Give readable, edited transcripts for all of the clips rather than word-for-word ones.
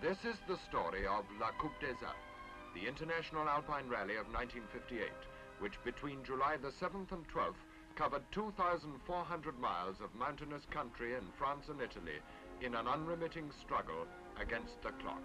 This is the story of La Coupe des Alpes, the International Alpine Rally of 1958, which between July the 7th and 12th covered 2,400 miles of mountainous country in France and Italy in an unremitting struggle against the clock.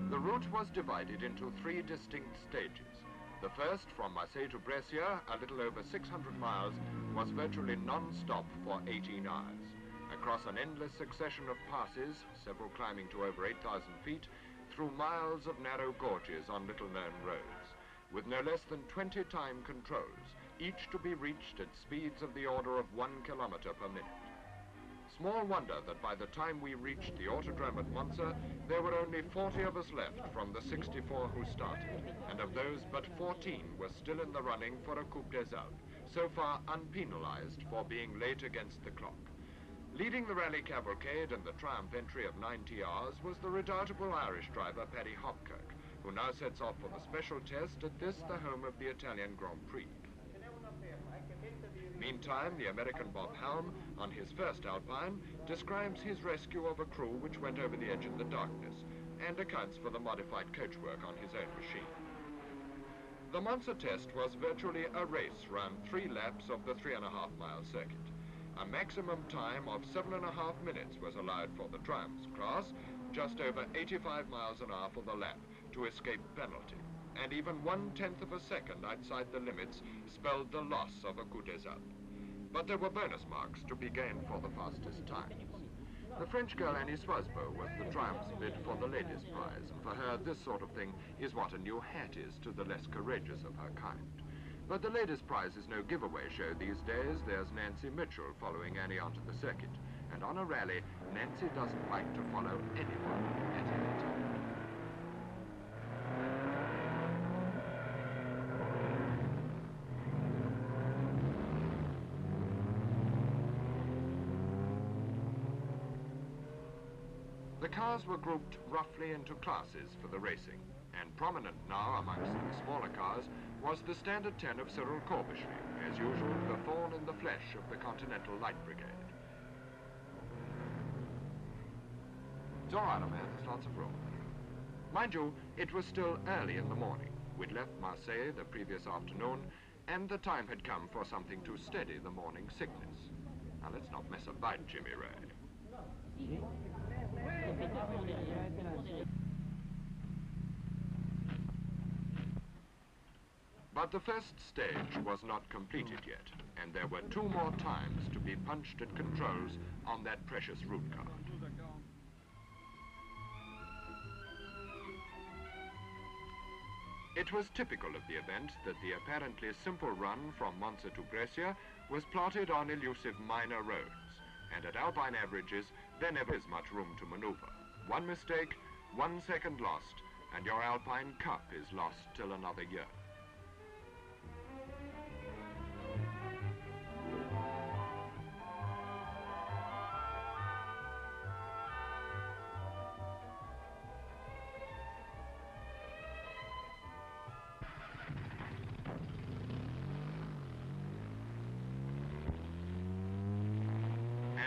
The route was divided into three distinct stages. The first, from Marseille to Brescia, a little over 600 miles, was virtually non-stop for 18 hours. Across an endless succession of passes, several climbing to over 8,000 feet, through miles of narrow gorges on little-known roads, with no less than 20 time controls, each to be reached at speeds of the order of 1 kilometer per minute. Small wonder that by the time we reached the autodrome at Monza, there were only 40 of us left from the 64 who started, and of those but 14 were still in the running for a Coupe des Alpes, so far unpenalized for being late against the clock. Leading the rally cavalcade and the triumph entry of 90 hours was the redoubtable Irish driver Paddy Hopkirk, who now sets off for the special test at this, the home of the Italian Grand Prix. Meantime, the American Bob Helm, on his first Alpine, describes his rescue of a crew which went over the edge in the darkness and accounts for the modified coachwork on his own machine. The Monza test was virtually a race round 3 laps of the 3.5-mile circuit. A maximum time of 7.5 minutes was allowed for the Triumphs class, just over 85 miles an hour for the lap, to escape penalty. And even 1/10 of a second outside the limits spelled the loss of a Coupe des Alpes. But there were bonus marks to be gained for the fastest times. The French girl Annie Swasbo was the Triumph's bid for the ladies' prize, and for her this sort of thing is what a new hat is to the less courageous of her kind. But the ladies' prize is no giveaway show these days. There's Nancy Mitchell following Annie onto the circuit, and on a rally, Nancy doesn't like to follow anyone at any time. The cars were grouped roughly into classes for the racing, and prominent now amongst the smaller cars was the Standard 10 of Cyril Corbishley, as usual the thorn in the flesh of the Continental Light Brigade. It's all right, man, there's lots of room. Mind you, it was still early in the morning. We'd left Marseille the previous afternoon, and the time had come for something to steady the morning sickness. Now let's not mess about, Jimmy Ray. But the first stage was not completed yet, and there were 2 more times to be punched at controls on that precious route card. It was typical of the event that the apparently simple run from Monza to Brescia was plotted on elusive minor roads, and at Alpine averages, there never is much room to maneuver. 1 mistake, 1 second lost, and your Alpine Cup is lost till another year.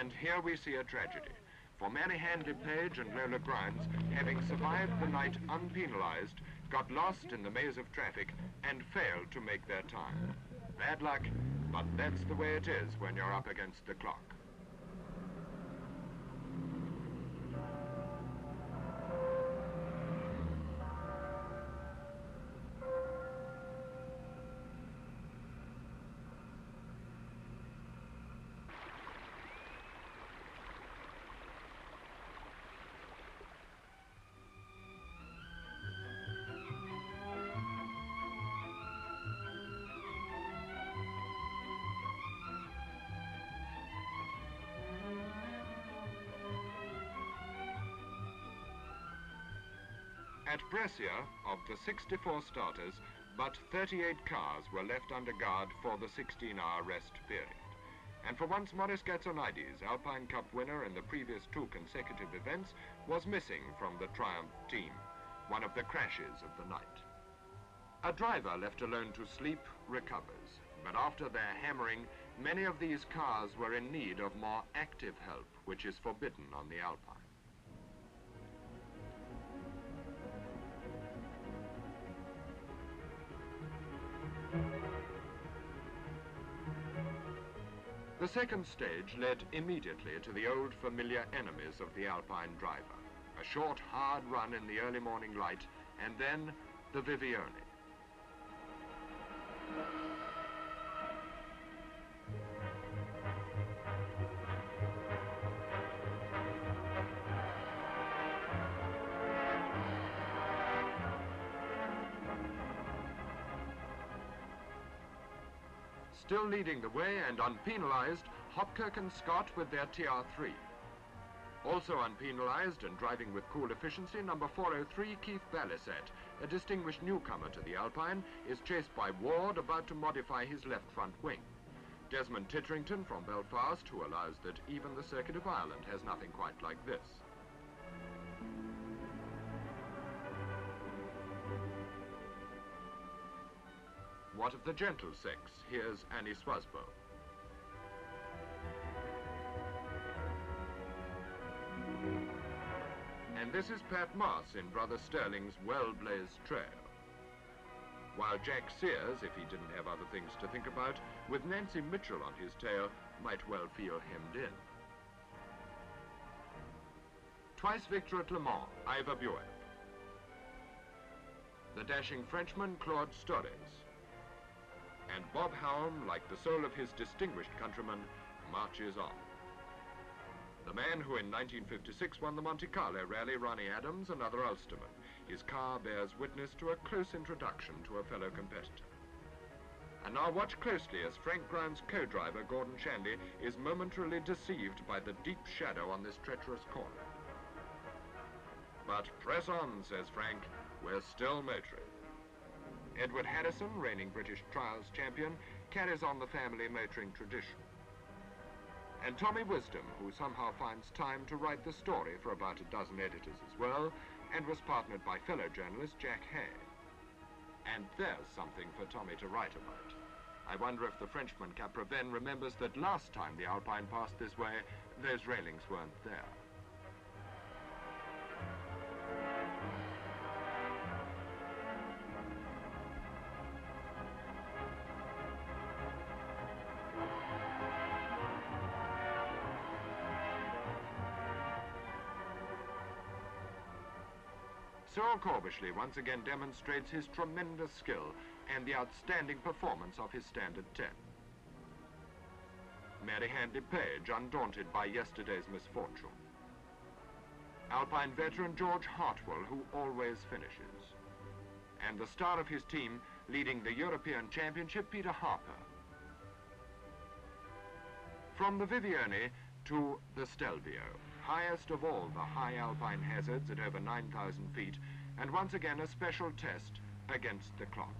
And here we see a tragedy. For Mary Handley Page and Lola Grimes, having survived the night unpenalized, got lost in the maze of traffic and failed to make their time. Bad luck, but that's the way it is when you're up against the clock. At Brescia, of the 64 starters, but 38 cars were left under guard for the 16-hour rest period. And for once, Maurice Gatsonides, Alpine Cup winner in the previous 2 consecutive events, was missing from the Triumph team, one of the crashes of the night. A driver left alone to sleep recovers, but after their hammering, many of these cars were in need of more active help, which is forbidden on the Alpine. The second stage led immediately to the old familiar enemies of the Alpine driver. A short, hard run in the early morning light, and then the Vivione. Still leading the way and unpenalized, Hopkirk and Scott with their TR3. Also unpenalized and driving with cool efficiency, number 403, Keith Balisette, a distinguished newcomer to the Alpine, is chased by Ward, about to modify his left front wing. Desmond Titterington from Belfast, who allows that even the Circuit of Ireland has nothing quite like this. What of the gentle sex? Here's Annie Swasbo. And this is Pat Moss in Brother Sterling's well-blazed trail. While Jack Sears, if he didn't have other things to think about, with Nancy Mitchell on his tail, might well feel hemmed in. Twice victor at Le Mans, Ivor Buell. The dashing Frenchman, Claude Storres. And Bob Howell, like the soul of his distinguished countryman, marches on. The man who in 1956 won the Monte Carlo Rally, Ronnie Adams, another Ulsterman. His car bears witness to a close introduction to a fellow competitor. And now watch closely as Frank Grimes' co-driver, Gordon Shanley, is momentarily deceived by the deep shadow on this treacherous corner. But press on, says Frank, we're still motoring. Edward Harrison, reigning British Trials champion, carries on the family motoring tradition. And Tommy Wisdom, who somehow finds time to write the story for about a dozen editors as well, and was partnered by fellow journalist Jack Hay. And there's something for Tommy to write about. I wonder if the Frenchman Capraven remembers that last time the Alpine passed this way, those railings weren't there. Cyril Corbishley once again demonstrates his tremendous skill and the outstanding performance of his Standard 10. Mary Handley Page, undaunted by yesterday's misfortune. Alpine veteran George Hartwell, who always finishes. And the star of his team, leading the European Championship, Peter Harper. From the Vivione to the Stelvio, highest of all the high Alpine hazards at over 9,000 feet, and once again a special test against the clock.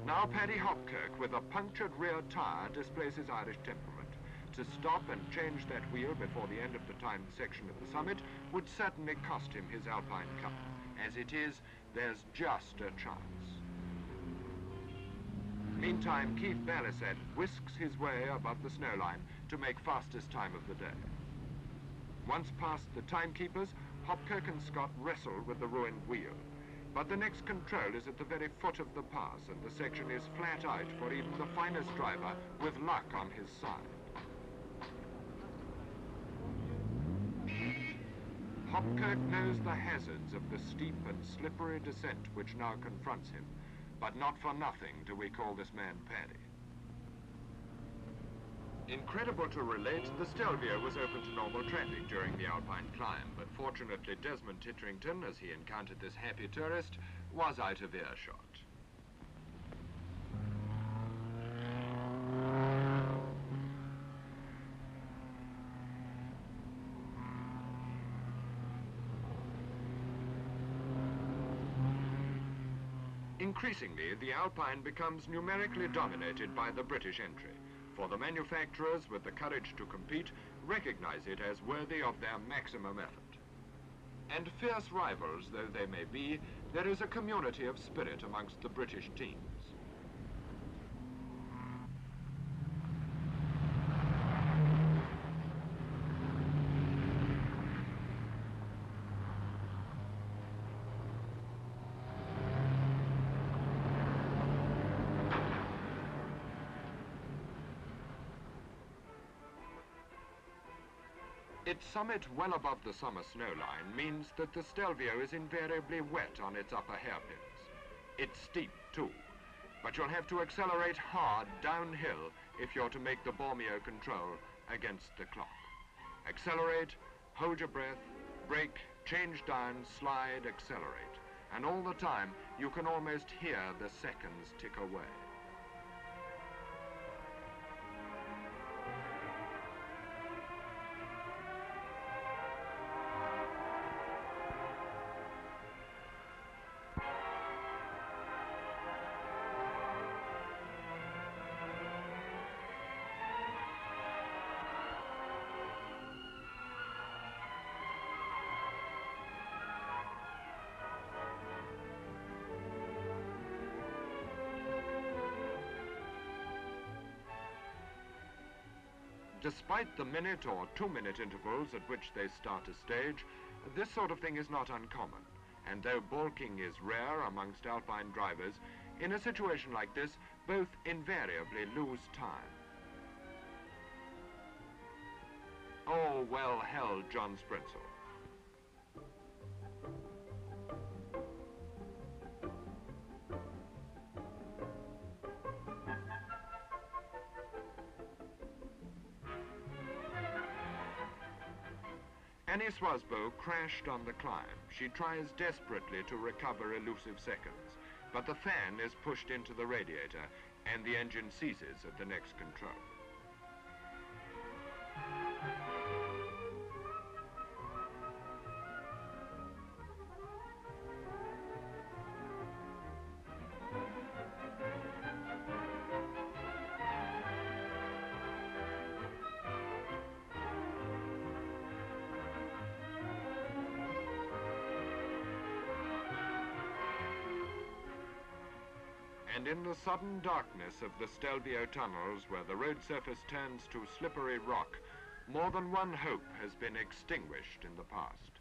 Now Paddy Hopkirk, with a punctured rear tyre, displays his Irish temperament. To stop and change that wheel before the end of the timed section at the summit would certainly cost him his Alpine Cup. As it is, there's just a chance. Meantime, Keith Balisette whisks his way above the snow line to make fastest time of the day. Once past the timekeepers, Hopkirk and Scott wrestle with the ruined wheel. But the next control is at the very foot of the pass, and the section is flat out for even the finest driver with luck on his side. Hopkirk knows the hazards of the steep and slippery descent which now confronts him, but not for nothing do we call this man Paddy. Incredible to relate, the Stelvio was open to normal traffic during the Alpine climb, but fortunately Desmond Titterington, as he encountered this happy tourist, was out of earshot. Increasingly, the Alpine becomes numerically dominated by the British entry, for the manufacturers with the courage to compete recognize it as worthy of their maximum effort. And fierce rivals though they may be, there is a community of spirit amongst the British teams. Its summit well above the summer snow line means that the Stelvio is invariably wet on its upper hairpins. It's steep too, but you'll have to accelerate hard downhill if you're to make the Bormio control against the clock. Accelerate, hold your breath, brake, change down, slide, accelerate. And all the time, you can almost hear the seconds tick away. Despite the minute or 2-minute intervals at which they start a stage, this sort of thing is not uncommon. And though balking is rare amongst Alpine drivers, in a situation like this, both invariably lose time. Oh, well held, John Spritzel. Annie Swasbo crashed on the climb. She tries desperately to recover elusive seconds, but the fan is pushed into the radiator and the engine seizes at the next control. And in the sudden darkness of the Stelvio tunnels, where the road surface turns to slippery rock, more than one hope has been extinguished in the past.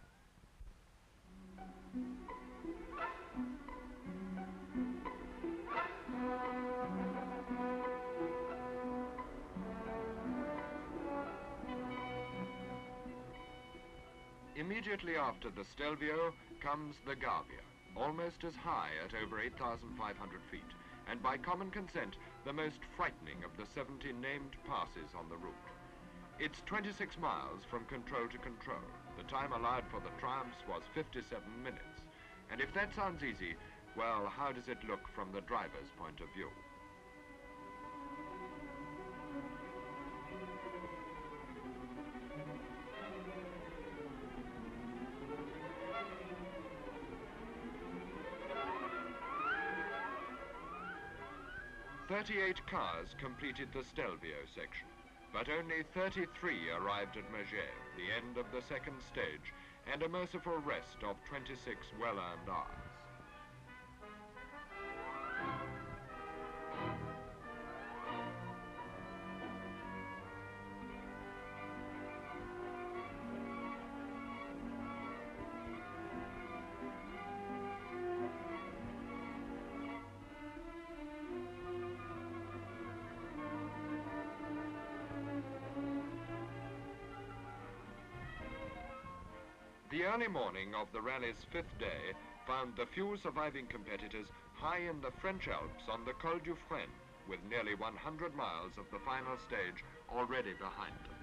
Immediately after the Stelvio comes the Gavia, almost as high at over 8,500 feet, and by common consent, the most frightening of the 70 named passes on the route. It's 26 miles from control to control. The time allowed for the triumphs was 57 minutes. And if that sounds easy, well, how does it look from the driver's point of view? "38 cars completed the Stelvio section, but only 33 arrived at Maget, the end of the second stage, and a merciful rest of 26 well-earned hours. The early morning of the rally's 5th day found the few surviving competitors high in the French Alps on the Col du Frêne, with nearly 100 miles of the final stage already behind them.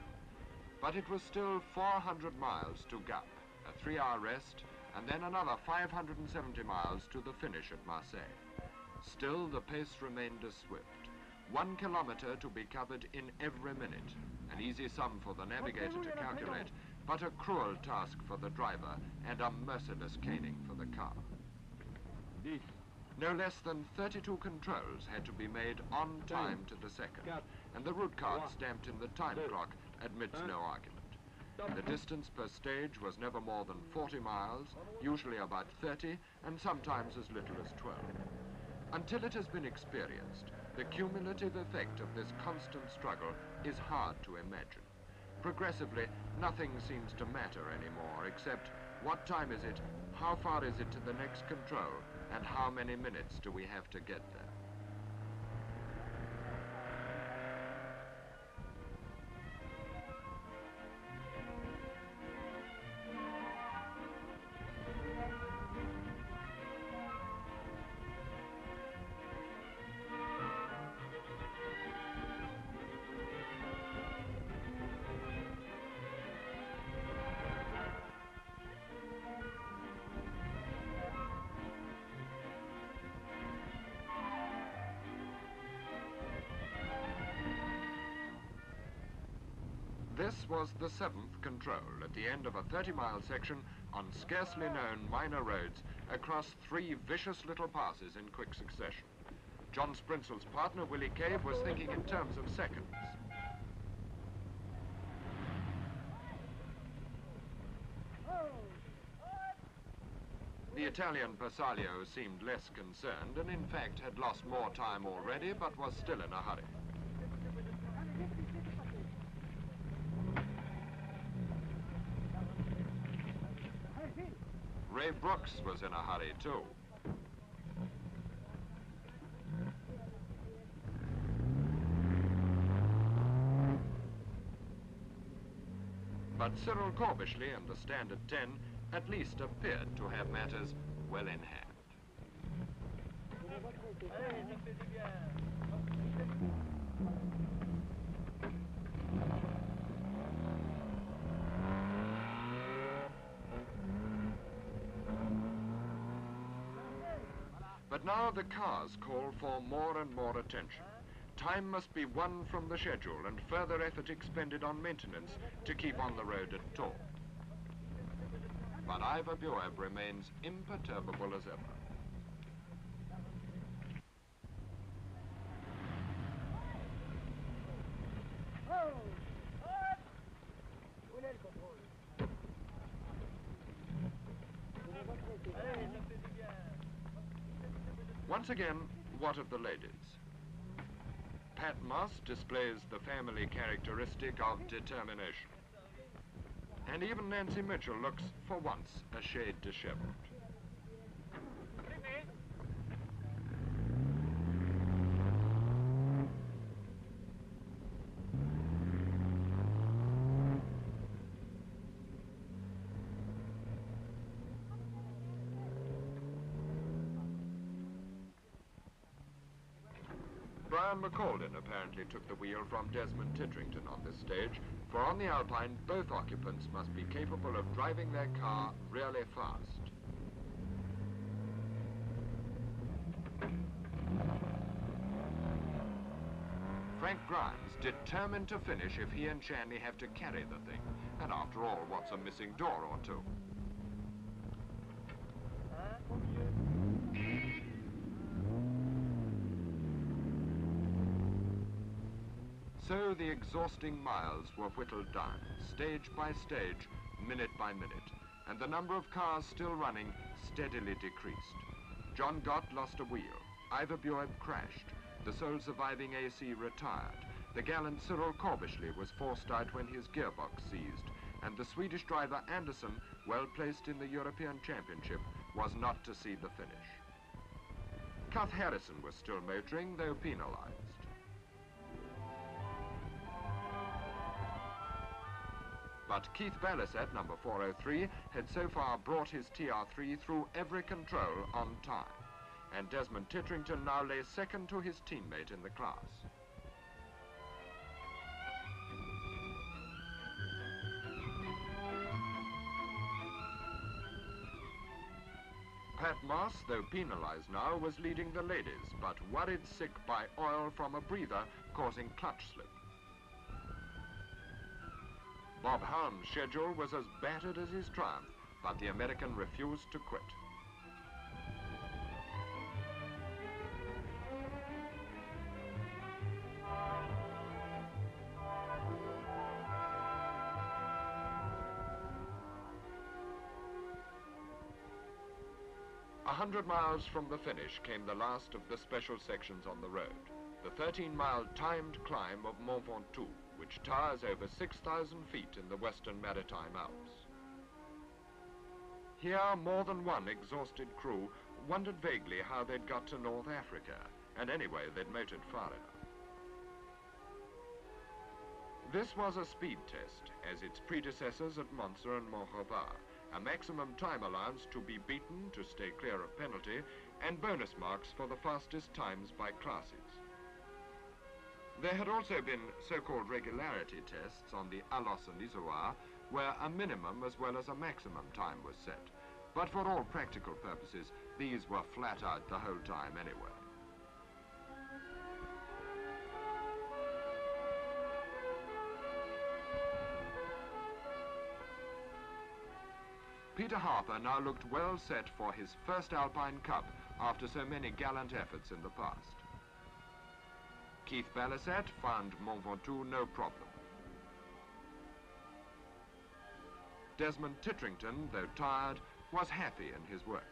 But it was still 400 miles to Gap, a 3-hour rest, and then another 570 miles to the finish at Marseille. Still, the pace remained as swift. 1 kilometer to be covered in every minute, an easy sum for the navigator to calculate, but a cruel task for the driver and a merciless caning for the car. 10, No less than 32 controls had to be made on time to the second, and the route card stamped in the time clock admits no argument. The distance per stage was never more than 40 miles, usually about 30, and sometimes as little as 12. Until it has been experienced, the cumulative effect of this constant struggle is hard to imagine. Progressively, nothing seems to matter anymore, except what time is it, how far is it to the next control, and how many minutes do we have to get there? This was the 7th control at the end of a 30-mile section on scarcely known minor roads across 3 vicious little passes in quick succession. John Sprinzel's partner, Willie Cave, was thinking in terms of seconds. The Italian Bersaglio seemed less concerned and in fact had lost more time already, but was still in a hurry. Ray Brooks was in a hurry too. But Cyril Corbishley and the Standard 10 at least appeared to have matters well in hand. But now the cars call for more and more attention. Time must be won from the schedule and further effort expended on maintenance to keep on the road at all. But Ivor Bueb remains imperturbable as ever. Once again, what of the ladies? Pat Moss displays the family characteristic of determination. And even Nancy Mitchell looks, for once, a shade disheveled. Brian McCaldin apparently took the wheel from Desmond Titrington on this stage, for on the Alpine, both occupants must be capable of driving their car really fast. Frank Grimes determined to finish if he and Shanley have to carry the thing. And after all, what's a missing door or two? So the exhausting miles were whittled down, stage by stage, minute by minute, and the number of cars still running steadily decreased. John Gott lost a wheel, Ivor Bueb crashed, the sole surviving AC retired, the gallant Cyril Corbishley was forced out when his gearbox seized, and the Swedish driver Andersson, well placed in the European Championship, was not to see the finish. Cuth Harrison was still motoring, though penalized. But Keith Balasat, number 403, had so far brought his TR3 through every control on time, and Desmond Titrington now lay second to his teammate in the class. Pat Moss, though penalized now, was leading the ladies, but worried sick by oil from a breather causing clutch slip. Bob Helm's schedule was as battered as his triumph, but the American refused to quit. 100 miles from the finish came the last of the special sections on the road, the 13-mile timed climb of Mont Ventoux, which towers over 6,000 feet in the western Maritime Alps. Here, more than one exhausted crew wondered vaguely how they'd got to North Africa, and anyway, they'd motored far enough. This was a speed test, as its predecessors at Monza and Montreval, a maximum time allowance to be beaten to stay clear of penalty, and bonus marks for the fastest times by classes. There had also been so-called regularity tests on the Alos and Izoard, where a minimum as well as a maximum time was set. But for all practical purposes, these were flat out the whole time anyway. Peter Harper now looked well set for his first Alpine Cup after so many gallant efforts in the past. Keith Balasat found Mont Ventoux no problem. Desmond Titrington, though tired, was happy in his work.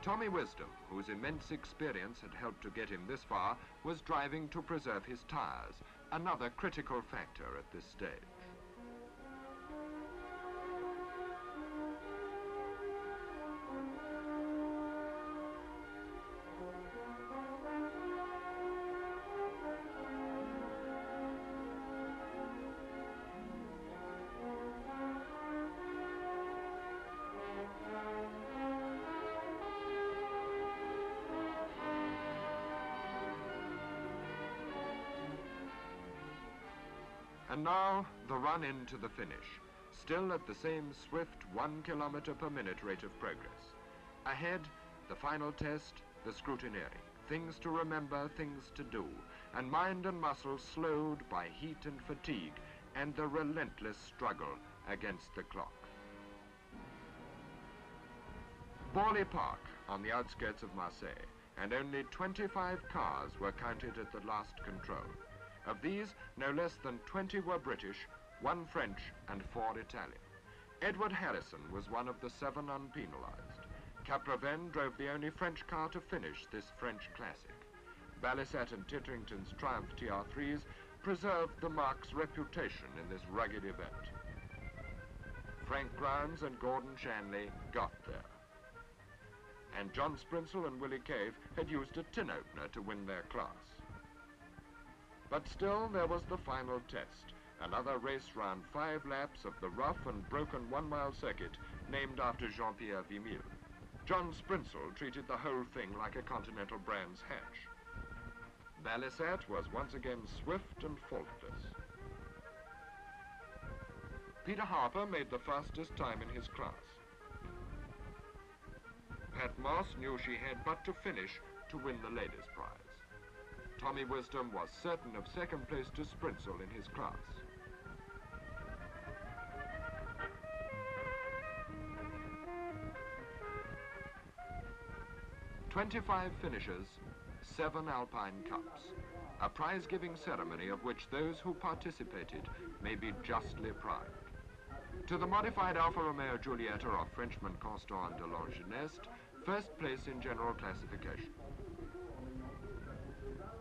Tommy Wisdom, whose immense experience had helped to get him this far, was driving to preserve his tires, another critical factor at this stage. And now, the run into the finish, still at the same swift 1 kilometer per minute rate of progress. Ahead, the final test, the scrutineering, things to remember, things to do, and mind and muscle slowed by heat and fatigue, and the relentless struggle against the clock. Borley Park, on the outskirts of Marseille, and only 25 cars were counted at the last control. Of these, no less than 20 were British, 1 French, and 4 Italian. Edward Harrison was one of the 7 unpenalized. Capraven drove the only French car to finish this French classic. Balasat and Titrington's Triumph TR3s preserved the marque's reputation in this rugged event. Frank Grounds and Gordon Shanley got there. And John Sprinsel and Willie Cave had used a tin opener to win their class. But still, there was the final test, another race round 5 laps of the rough and broken 1-mile circuit named after Jean-Pierre Vimille. John Sprinsel treated the whole thing like a Continental Brands hatch. Balasat was once again swift and faultless. Peter Harper made the fastest time in his class. Pat Moss knew she had but to finish to win the ladies' prize. Tommy Wisdom was certain of second place to Sprinsel in his class. "25 finishers, 7 Alpine Cups, a prize-giving ceremony of which those who participated may be justly proud. To the modified Alfa Romeo Giulietta of Frenchman Constant de Longinest, first place in general classification.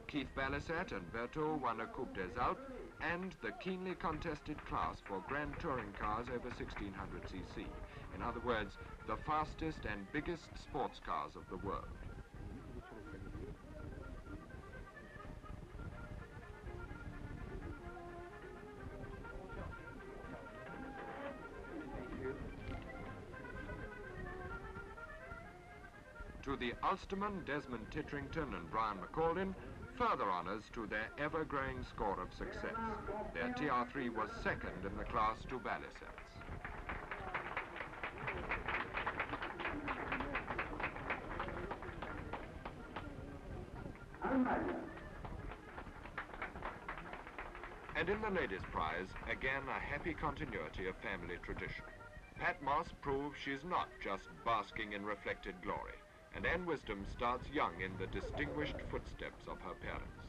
Keith Balasat and Berthaud won a Coupe des Alpes and the keenly contested class for Grand Touring cars over 1600 cc. In other words, the fastest and biggest sports cars of the world. To the Ulstermen, Desmond Titrington and Brian McCaldin, further honours to their ever-growing score of success. Their TR3 was second in the class to Balasat's. And in the ladies' prize, again a happy continuity of family tradition. Pat Moss proves she's not just basking in reflected glory, and Anne Wisdom starts young in the distinguished footsteps of her parents.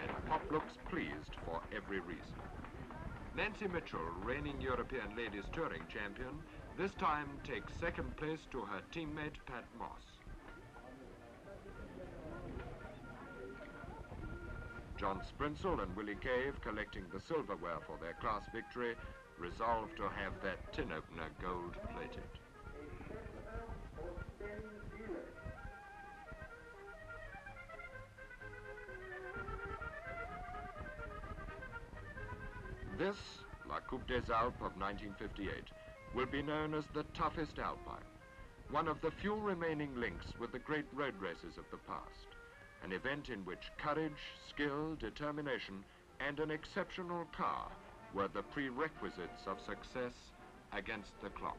And Poplar looks pleased for every reason. Nancy Mitchell, reigning European Ladies Touring Champion, this time takes second place to her teammate Pat Moss. John Sprinsel and Willie Cave, collecting the silverware for their class victory, resolve to have that tin opener gold-plated. This, La Coupe des Alpes of 1958, will be known as the toughest Alpine, one of the few remaining links with the great road races of the past, an event in which courage, skill, determination, and an exceptional car were the prerequisites of success against the clock.